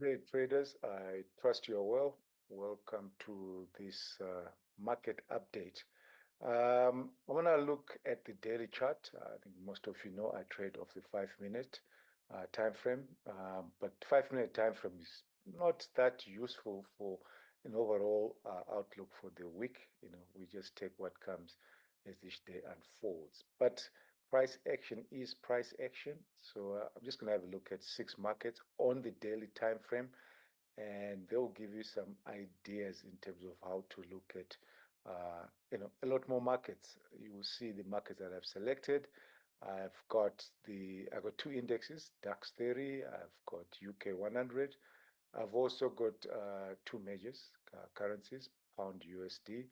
Good day, traders. I trust you are well. Welcome to this market update. I want to look at the daily chart. I think most of you know I trade off the 5 minute time frame, but 5 minute time frame is not that useful for an overall outlook for the week. We just take what comes as each day unfolds. But price action is price action. So I'm just going to have a look at 6 markets on the daily time frame, and they'll give you some ideas in terms of how to look at a lot more markets. You will see the markets that I've selected. I've got 2 indexes, DAX 30, I've got UK 100. I've also got 2 majors currencies, pound USD,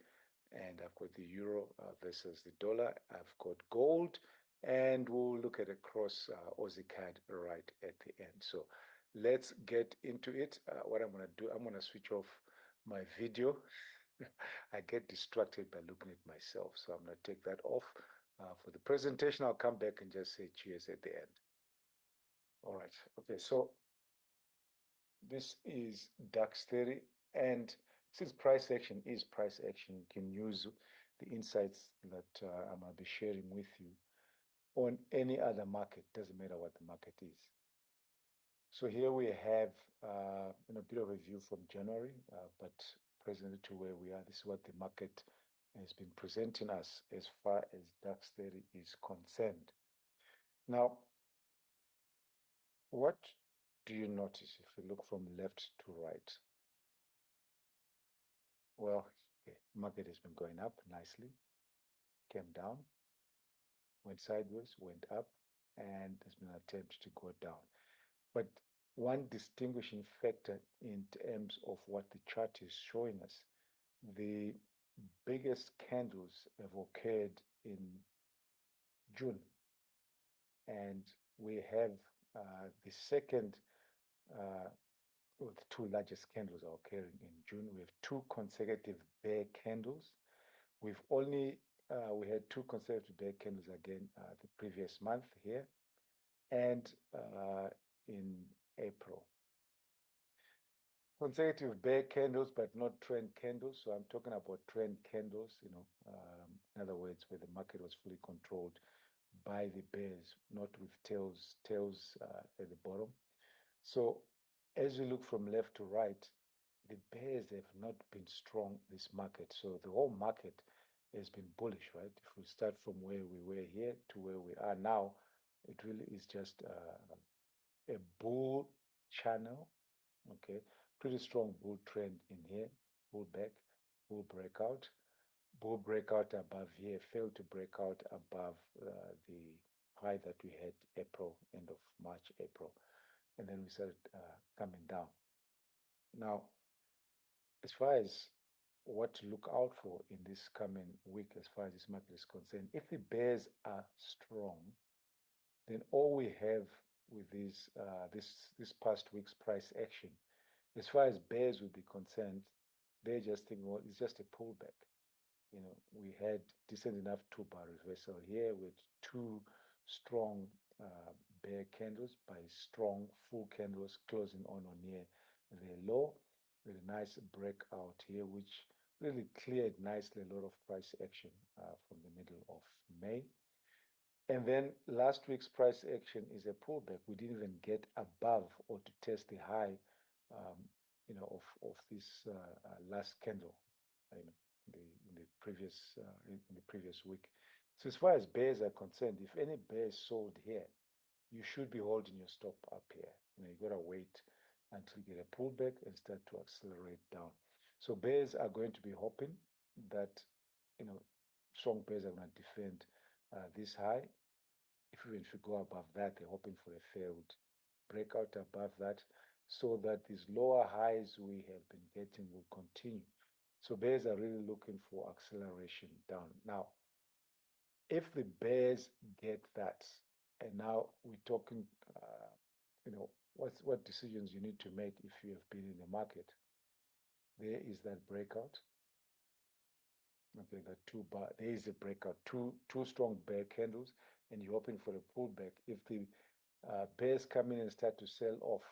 and I've got the euro versus the dollar. I've got gold, and we'll look at a cross Aussie CAD right at the end. So let's get into it. What I'm going to do, I'm going to switch off my video. I get distracted by looking at myself, so I'm going to take that off. For the presentation, I'll come back and just say cheers at the end. All right. Okay, so this is DAX 30, and since price action is price action, you can use the insights that I'm going to be sharing with you on any other market. Doesn't matter what the market is. So here we have a bit of a view from January, but presently to where we are. This is what the market has been presenting us as far as DAX 30 is concerned. Now, what do you notice if you look from left to right? Well, okay, market has been going up nicely, came down, went sideways, went up, and there's been an attempt to go down. But one distinguishing factor in terms of what the chart is showing us, the biggest candles have occurred in June, and we have the second, or the 2 largest candles are occurring in June. We have 2 consecutive bear candles. We had 2 consecutive bear candles again the previous month here, and in April. Consecutive bear candles, but not trend candles. So I'm talking about trend candles, in other words, where the market was fully controlled by the bears, not with tails at the bottom. So as we look from left to right, the bears have not been strong this market. So the whole market has been bullish, right? If we start from where we were here to where we are now, it really is just a bull channel. Okay, pretty strong bull trend in here, bull back, bull breakout above here, failed to break out above the high that we had end of March, April, and then we started coming down. Now, as far as what to look out for in this coming week, as far as this market is concerned, if the bears are strong, then all we have with this past week's price action, as far as bears will be concerned, they just think, well, it's just a pullback. We had decent enough 2-bar reversal here with 2 strong bear candles by strong full candles closing on near the low, with a nice breakout here, which really cleared nicely a lot of price action from the middle of May. And then last week's price action is a pullback. We didn't even get above or to test the high, of this last candle, in the previous week. So as far as bears are concerned, if any bears sold here, you should be holding your stop up here. You got to wait until you get a pullback and start to accelerate down. So bears are going to be hoping that, strong bears are going to defend this high. If you go above that, they're hoping for a failed breakout above that, so that these lower highs we have been getting will continue. So bears are really looking for acceleration down. Now, if the bears get that, and now we're talking, what decisions you need to make if you have been in the market. There is that breakout. Okay, there is a breakout, two strong bear candles, and you're hoping for a pullback. If the bears come in and start to sell off,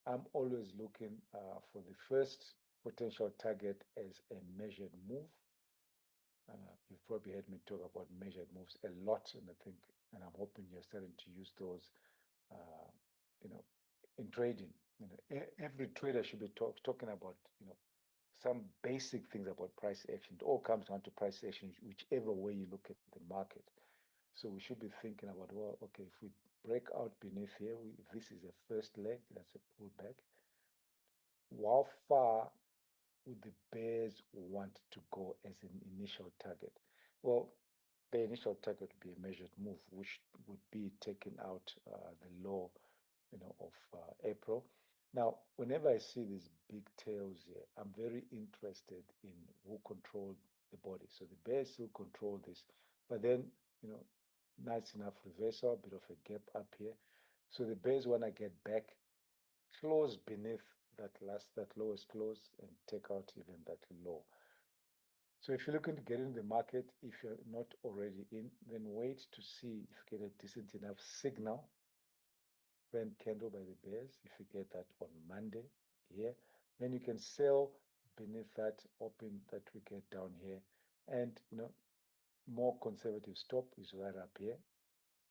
I'm always looking for the first potential target as a measured move. You've probably heard me talk about measured moves a lot, and I think, and I'm hoping you're starting to use those, uh, you know, in trading. Every trader should be talking about, some basic things about price action. It all comes down to price action, whichever way you look at the market. So we should be thinking about, well, okay, if we break out beneath here, if this is a first leg, that's a pullback. How far would the bears want to go as an initial target? Well, the initial target would be a measured move, which would be taking out the low, of April. Now, whenever I see these big tails here, I'm very interested in who controlled the body. So the bears still control this, but then, you know, nice enough reversal, a bit of a gap up here. So the bears want to get back close beneath that lowest close and take out even that low. So if you're looking to get in the market, if you're not already in, then wait to see if you get a decent enough signal, trend candle by the bears. If you get that on Monday here, then you can sell beneath that open that we get down here. And more conservative stop is right up here,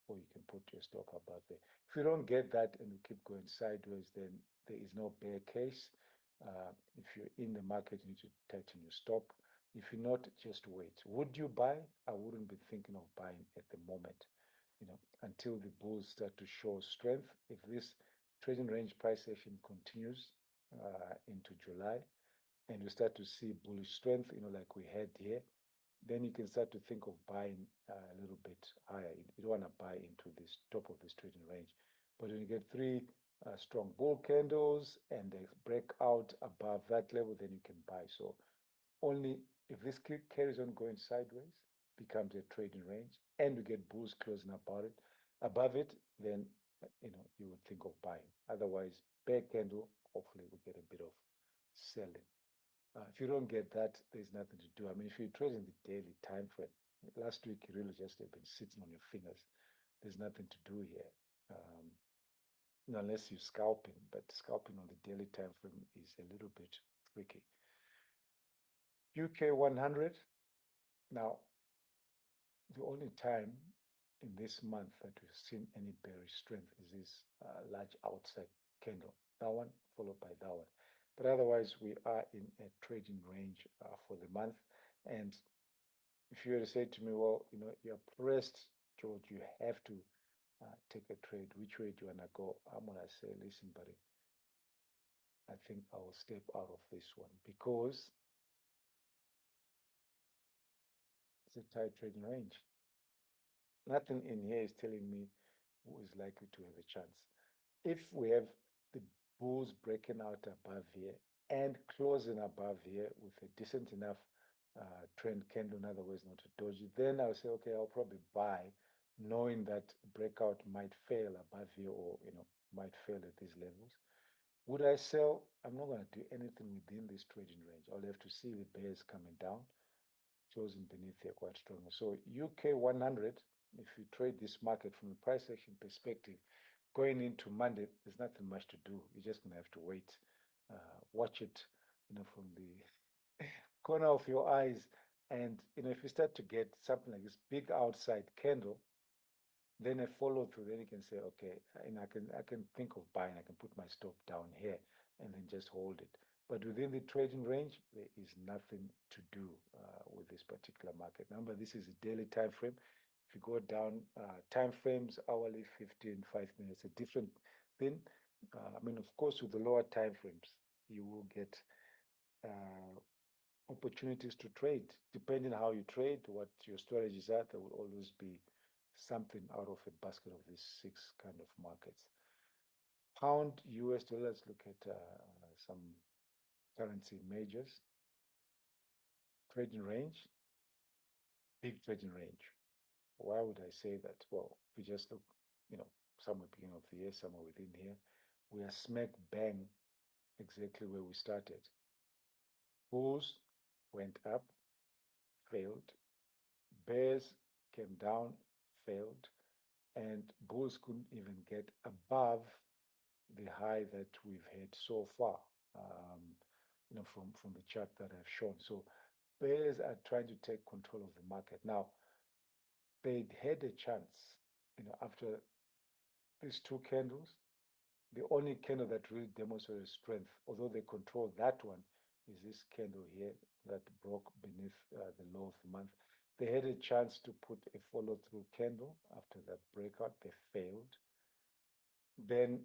or you can put your stop above there. If you don't get that and you keep going sideways, then there is no bear case. If you're in the market, you need to tighten your stop. If you're not, just wait. Would you buy? I wouldn't be thinking of buying at the moment, until the bulls start to show strength. If this trading range price action continues into July and we start to see bullish strength, like we had here, then you can start to think of buying a little bit higher. You don't want to buy into this top of this trading range. But when you get three strong bull candles and they break out above that level, then you can buy. So only if this carries on going sideways, becomes a trading range, and we get bulls closing above it, then you would think of buying. Otherwise, bear candle, hopefully we get a bit of selling. If you don't get that, there's nothing to do. I mean, if you're trading the daily time frame, last week you really just have been sitting on your fingers. There's nothing to do here, unless you're scalping. But scalping on the daily time frame is a little bit tricky. UK 100. Now, the only time in this month that we've seen any bearish strength is this large outside candle. That one followed by that one. But otherwise, we are in a trading range for the month. And if you were to say to me, well, you're pressed, George, you have to take a trade. Which way do you want to go? I'm going to say, listen, buddy, I think I will step out of this one because it's a tight trading range. Nothing in here is telling me who is likely to have a chance. If we have the bulls breaking out above here and closing above here with a decent enough trend candle, in other words, not a doji, then I'll say, okay, I'll probably buy, knowing that breakout might fail above here or, might fail at these levels. Would I sell? I'm not going to do anything within this trading range. I'll have to see the bears coming down, closing beneath here quite strongly. So UK 100, if you trade this market from a price action perspective, going into Monday, there's nothing much to do. You're just going to have to wait, watch it, from the corner of your eyes. And, if you start to get something like this big outside candle, then a follow through, then you can say, okay, and I can think of buying. I can put my stop down here and then just hold it. But within the trading range, there is nothing to do with this particular market. Remember, this is a daily time frame. If you go down time frames, hourly, 15, 5 minutes, a different thing. I mean, of course, with the lower time frames, you will get opportunities to trade. Depending on how you trade, what your strategies are, there will always be something out of a basket of these six kind of markets. Pound, US dollar, let's look at some currency majors. Trading range, big trading range. Why would I say that? Well, if we just look, somewhere beginning of the year, somewhere within here, we are smack bang exactly where we started. Bulls went up, failed. Bears came down, failed. And bulls couldn't even get above the high that we've had so far, from the chart that I've shown. So bears are trying to take control of the market. Now, they had a chance, after these two candles. The only candle that really demonstrated strength, although they control that one, is this candle here that broke beneath the low of the month. They had a chance to put a follow through candle after that breakout. They failed. Then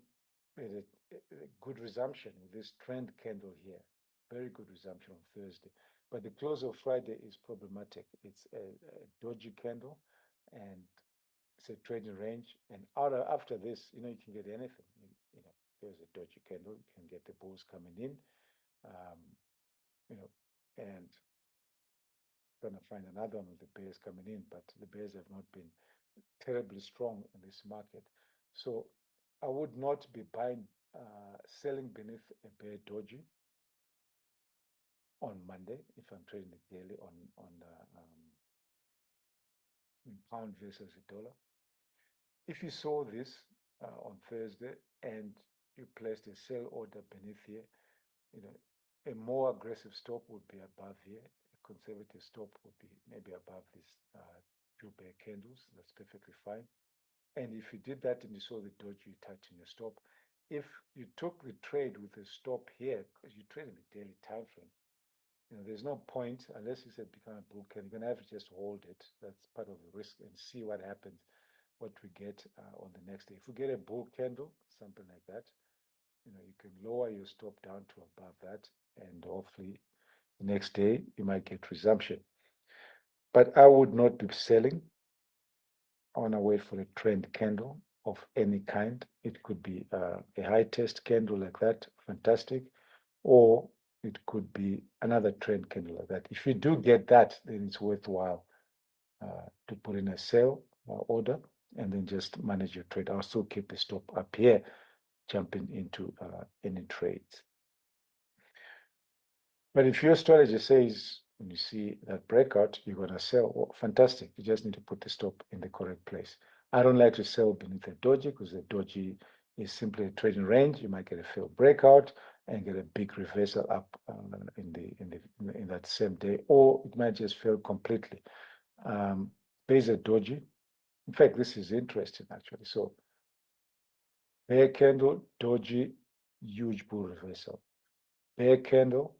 there's a good resumption with this trend candle here. Very good resumption on Thursday. But the close of Friday is problematic. It's a dodgy candle and it's a trading range. And after this, you can get anything. There's a dodgy candle. You can get the bulls coming in, um, and gonna find another one with the bears coming in. But the bears have not been terribly strong in this market. So I would not be selling beneath a bear doji on Monday if I'm trading the daily on pound versus the dollar. If you saw this on Thursday and you placed a sell order beneath here, you know, a more aggressive stop would be above here. A conservative stop would be maybe above these two bear candles. That's perfectly fine. And if you did that and you saw the doji, you tighten your stop. If you took the trade with a stop here, because you trade in the daily time frame, there's no point unless you said become a bull candle. You're gonna have to just hold it. That's part of the risk and see what happens, what we get on the next day. If we get a bull candle, something like that, you can lower your stop down to above that, and hopefully the next day you might get resumption. But I would not be selling. I want to wait for a trend candle of any kind. It could be a high test candle like that, fantastic, or it could be another trend candle like that. If you do get that, then it's worthwhile to put in a sell order and then just manage your trade. I'll still keep the stop up here, jumping into any trades. But if your strategy says when you see that breakout, you're going to sell, well, fantastic. You just need to put the stop in the correct place. I don't like to sell beneath a doji because the doji is simply a trading range. You might get a failed breakout and get a big reversal up in that same day, or it might just fail completely. There's a doji. In fact, this is interesting actually. So bear candle, doji, huge bull reversal. Bear candle,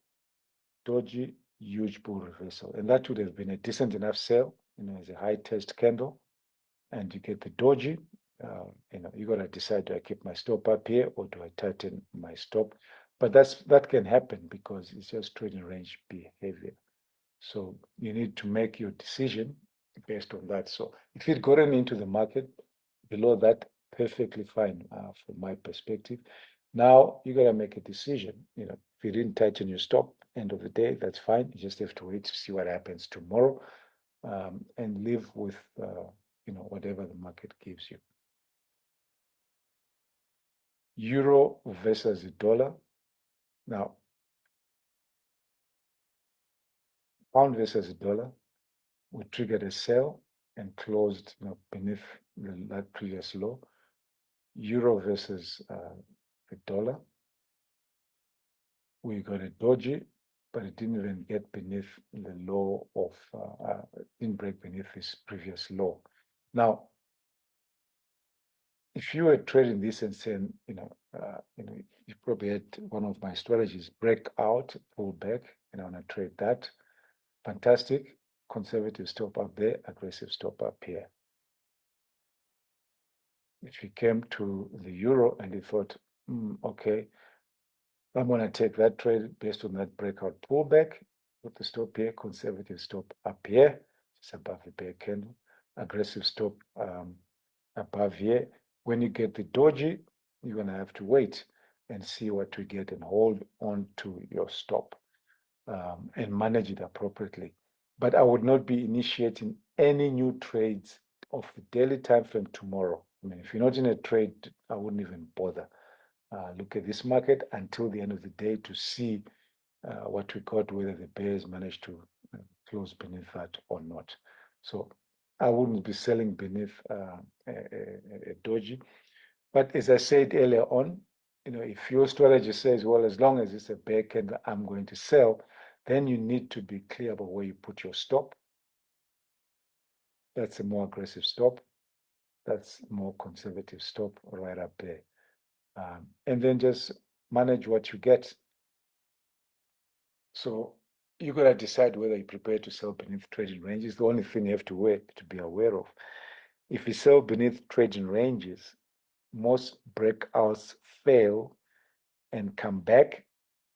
doji, huge bull reversal. And that would have been a decent enough sell, as a high test candle. And you get the doji, you got to decide, do I keep my stop up here or do I tighten my stop? But that can happen because it's just trading range behavior. So you need to make your decision based on that. So if you'd gotten into the market below that, perfectly fine from my perspective. Now you got to make a decision. If you didn't tighten your stop, end of the day, that's fine. You just have to wait to see what happens tomorrow, and live with whatever the market gives you. Euro versus the dollar. Now, pound versus the dollar, we triggered a sell and closed beneath that previous low. Euro versus the dollar, we got a doji, but it didn't even get beneath the low of, didn't break beneath this previous low. Now, if you were trading this and saying, you probably had one of my strategies, break out, pull back, and I want to trade that. Fantastic. Conservative stop up there, aggressive stop up here. If you came to the euro and you thought, okay, I'm going to take that trade based on that breakout pullback, put the stop here, conservative stop up here, just above the bear candle, aggressive stop above here. When you get the doji, you're going to have to wait and see what we get and hold on to your stop, and manage it appropriately. But I would not be initiating any new trades of the daily time frame tomorrow. I mean, if you're not in a trade, I wouldn't even bother. Look at this market until the end of the day to see what we got, whether the bears managed to close beneath that or not. So I wouldn't be selling beneath a doji. But as I said earlier on, if your strategy says, well, as long as it's a bear candle, I'm going to sell, then you need to be clear about where you put your stop. That's a more aggressive stop. That's more conservative stop right up there. And then just manage what you get. So you got to decide whether you're prepared to sell beneath trading ranges. The only thing you have to be aware of. If you sell beneath trading ranges, most breakouts fail and come back.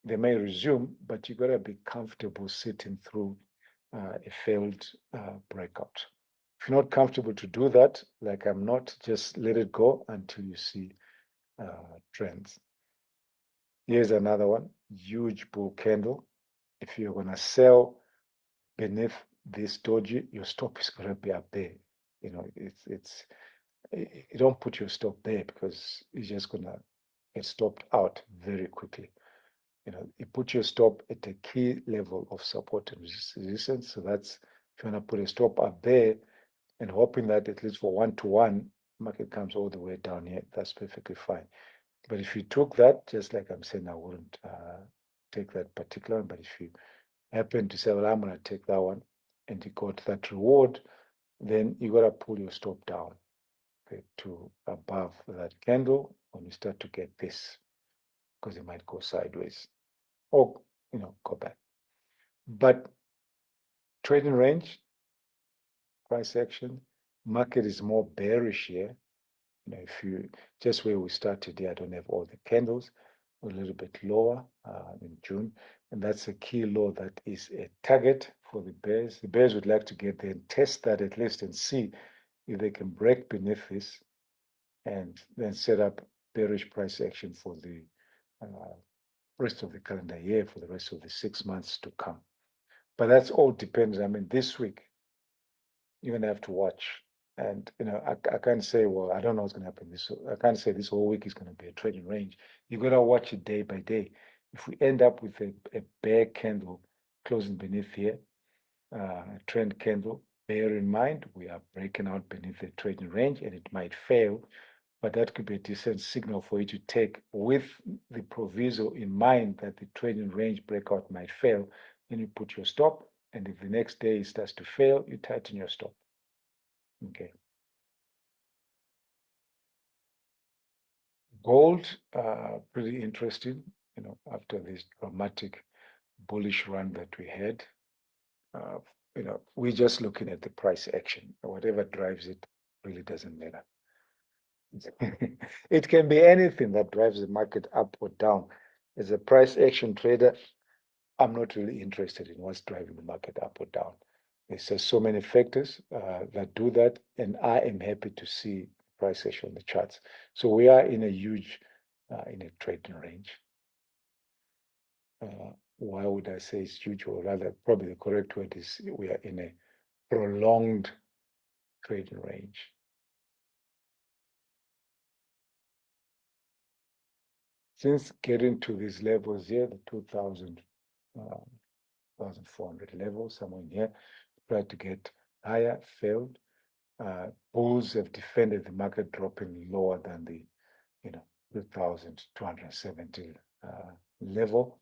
They may resume, but you got to be comfortable sitting through a failed breakout. If you're not comfortable to do that, like I'm not, just let it go until you see trends. Here's another one, huge bull candle. If you're going to sell beneath this doji, your stop is going to be up there. You don't put your stop there because you're just going to get stopped out very quickly. You put your stop at a key level of support and resistance. So that's, if you want to put a stop up there and hoping that at least for 1-to-1, market comes all the way down here, that's perfectly fine. But if you took that, just like I'm saying, I wouldn't take that particular one. But if you happen to say, well, I'm going to take that one, and you got that reward, then you got to pull your stop down, okay, to above that candle when you start to get this, because it might go sideways or go back. But trading range, price action, market is more bearish here. If you just where we start today, I don't have all the candles, a little bit lower in June, and that's a key low that is a target for the bears. The bears would like to get there and test that at least and see if they can break beneath this and then set up bearish price action for the rest of the calendar year, for the rest of the 6 months to come. But that's all depends. I mean, this week you're gonna have to watch. And I can't say, well, I don't know what's gonna happen this. I can't say this whole week is gonna be a trading range. You gotta watch it day by day. If we end up with a bear candle closing beneath here, a trend candle, bear in mind we are breaking out beneath the trading range and it might fail, but that could be a decent signal for you to take with the proviso in mind that the trading range breakout might fail. Then you put your stop, and if the next day it starts to fail, you tighten your stop. Okay. Gold, pretty interesting, after this dramatic bullish run that we had. Uh, we're just looking at the price action. Whatever drives it really doesn't matter. It can be anything that drives the market up or down. As a price action trader, I'm not really interested in what's driving the market up or down. There's just so many factors that do that, and I am happy to see price action on the charts. So we are in a huge, in a trading range. Why would I say it's huge, or rather, probably the correct word is we are in a prolonged trading range. Since getting to these levels here, the 2000, 1,400 level, somewhere in here, tried to get higher, failed. Bulls have defended the market dropping lower than the 2,270 level.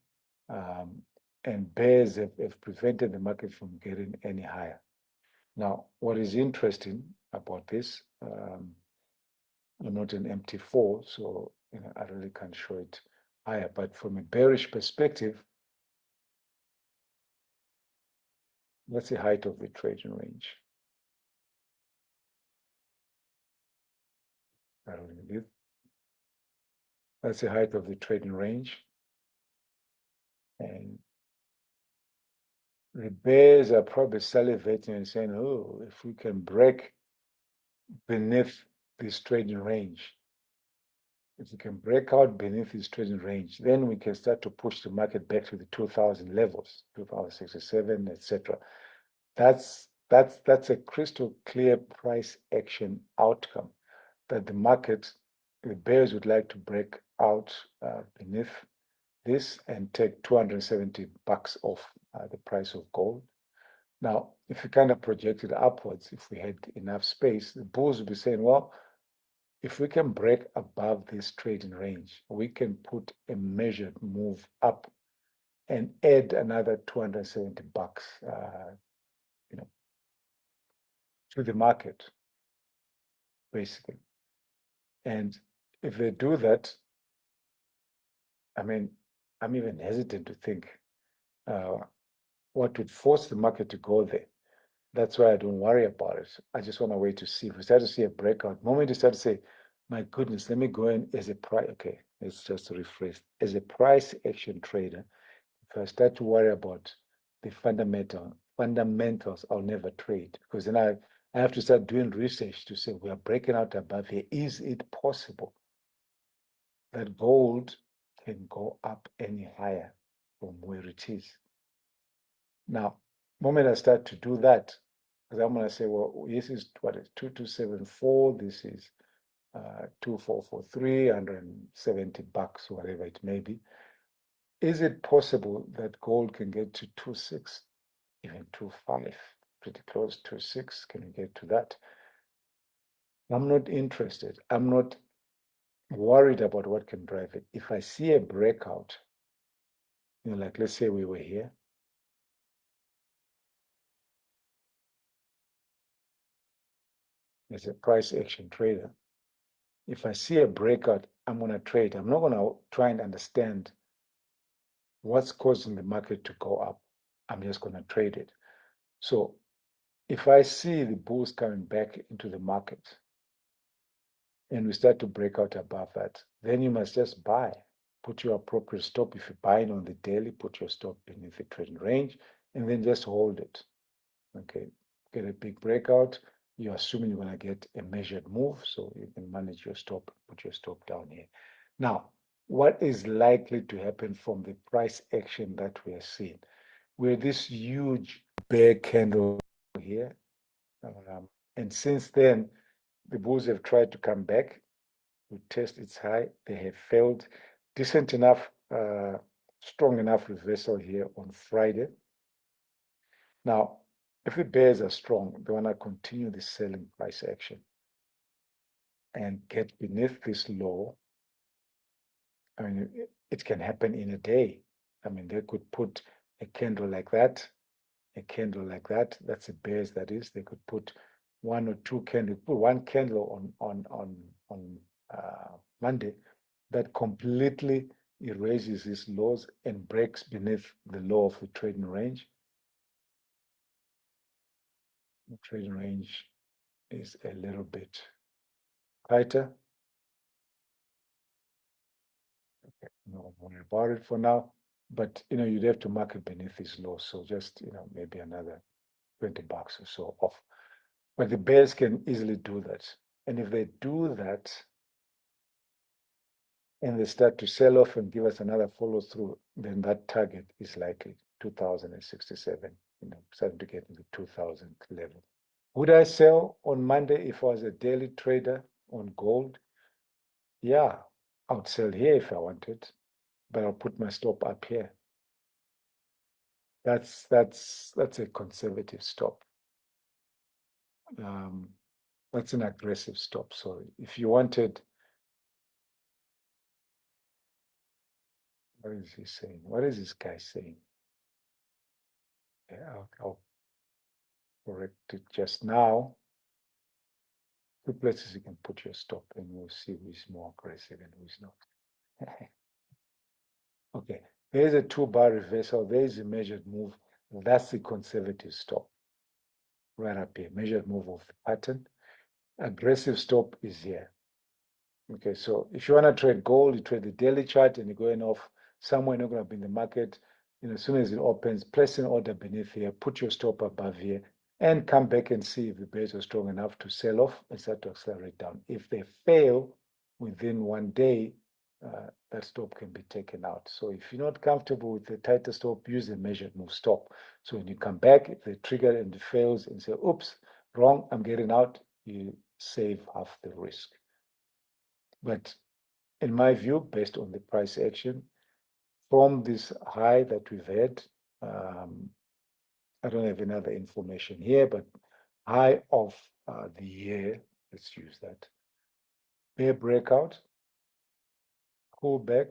And bears have prevented the market from getting any higher. Now, what is interesting about this, I'm not an MT4, so I really can't show it higher. But from a bearish perspective, that's the height of the trading range. That's the height of the trading range. And the bears are probably salivating and saying, oh, if we can break beneath this trading range, if we can break out beneath this trading range, then we can start to push the market back to the 2000 levels, 2067, etc. That's a crystal clear price action outcome that the market, the bears would like to break out beneath this and take 270 bucks off the price of gold. Now, if we kind of projected upwards, if we had enough space, the bulls would be saying, well, if we can break above this trading range, we can put a measured move up and add another 270 bucks, you know, to the market, basically. And if they do that, I mean, I'm even hesitant to think uh, what would force the market to go there. That's why I don't worry about it. I just want to wait to see. If we start to see a breakout, the moment you start to say, my goodness, let me go in as a price. Okay, let's just rephrase. As a price action trader, if I start to worry about the fundamentals, I'll never trade because then I have to start doing research to say we are breaking out above here. Is it possible that gold can go up any higher from where it is? Now, moment I start to do that, because I'm going to say, well, this is what is 2274, this is 2443, 170 bucks, whatever it may be. Is it possible that gold can get to 26, even 25, pretty close to 6? Can you get to that? I'm not interested. I'm not worried about what can drive it. If I see a breakout, like let's say we were here, as a price action trader, if I see a breakout, I'm going to trade. I'm not going to try and understand what's causing the market to go up. I'm just going to trade it. So if I see the bulls coming back into the market and we start to break out above that, then you must just buy. Put your appropriate stop. If you're buying on the daily, put your stop beneath the trading range and then just hold it. Okay, get a big breakout. You're assuming you're going to get a measured move, so you can manage your stop, put your stop down here. Now, what is likely to happen from the price action that we are seeing? We're this huge bear candle here. And since then, the bulls have tried to come back to test its high. They have failed. Decent enough, strong enough reversal here on Friday. Now, if the bears are strong, they want to continue the selling price action and get beneath this low. I mean, it can happen in a day. I mean, they could put a candle like that, a candle like that. That's a bears, that is. They could put one or two candles, put one candle on Monday that completely erases these lows and breaks beneath the low of the trading range. The trading range is a little bit tighter. Okay, no worry about it for now. But you'd have to market beneath this low. So just maybe another 20 bucks or so off. But the bears can easily do that. And if they do that and they start to sell off and give us another follow through, then that target is likely 2067, starting to get into 2000 level. Would I sell on Monday if I was a daily trader on gold? Yeah, I would sell here if I wanted, but I'll put my stop up here. That's a conservative stop. That's an aggressive stop. So if you wanted, what is he saying? What is this guy saying? Yeah, I'll correct it just now. Two places you can put your stop, and we'll see who's more aggressive and who's not. Okay, there's a 2-bar reversal. There's a measured move. That's the conservative stop. Right up here, measured move of the pattern. Aggressive stop is here. Okay, so if you want to trade gold, you trade the daily chart and you're going off somewhere not going to be in the market. As soon as it opens, place an order beneath here, put your stop above here, and come back and see if the bears are strong enough to sell off and start to accelerate down. If they fail within one day, that stop can be taken out. So if you're not comfortable with the tighter stop, use the measured move stop. So when you come back, if they trigger and it fails and say, oops, wrong, I'm getting out, you save half the risk. But in my view, based on the price action, from this high that we've had, I don't have any other information here, but high of the year, let's use that. bear breakout, pull back.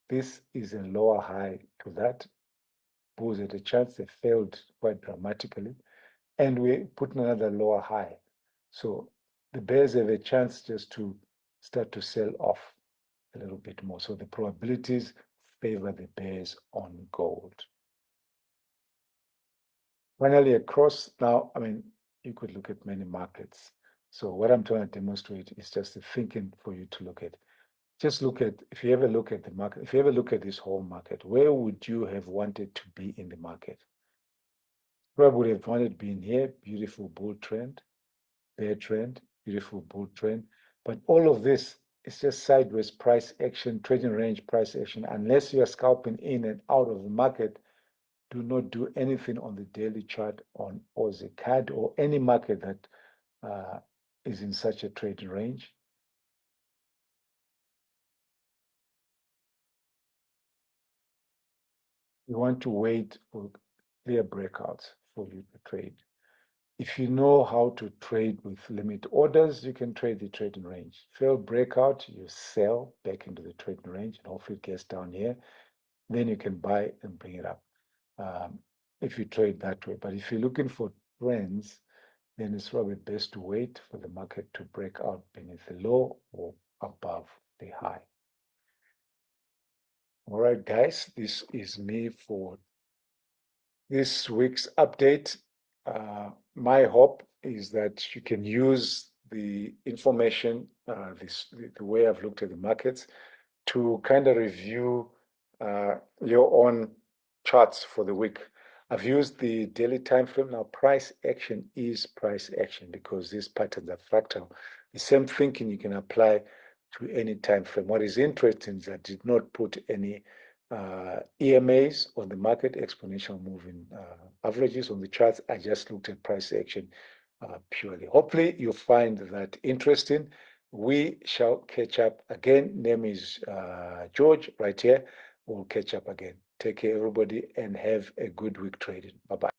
This is a lower high to that. Bulls had a chance, they failed quite dramatically. And we put another lower high. So the bears have a chance just to start to sell off a little bit more. So the probabilities favor the bears on gold. Finally, across now, I mean, you could look at many markets. So what I'm trying to demonstrate is just the thinking for you to look at. Just look at, if you ever look at the market, if you ever look at this whole market, where would you have wanted to be in the market? Probably would have wanted to be in here, beautiful bull trend, bear trend, beautiful bull trend. But all of this is just sideways price action, trading range price action. Unless you are scalping in and out of the market, do not do anything on the daily chart on Aussie CAD or any market that is in such a trading range. You want to wait for clear breakouts for you to trade. If you know how to trade with limit orders, you can trade the trading range. Fail breakout, you sell back into the trading range, and hopefully it gets down here. Then you can buy and bring it up if you trade that way. But if you're looking for trends, then it's probably best to wait for the market to break out beneath the low or above the high. All right, guys, this is me for this week's update. My hope is that you can use the information, the way I've looked at the markets, to kind of review your own charts for the week. I've used the daily time frame. Now, price action is price action because these patterns are fractal. The same thinking you can apply to any time frame. What is interesting is I did not put any EMAs on the market, exponential moving averages on the charts. I just looked at price action purely. Hopefully, you find that interesting. We shall catch up again. Name is George right here. We'll catch up again. Take care, everybody, and have a good week trading. Bye bye.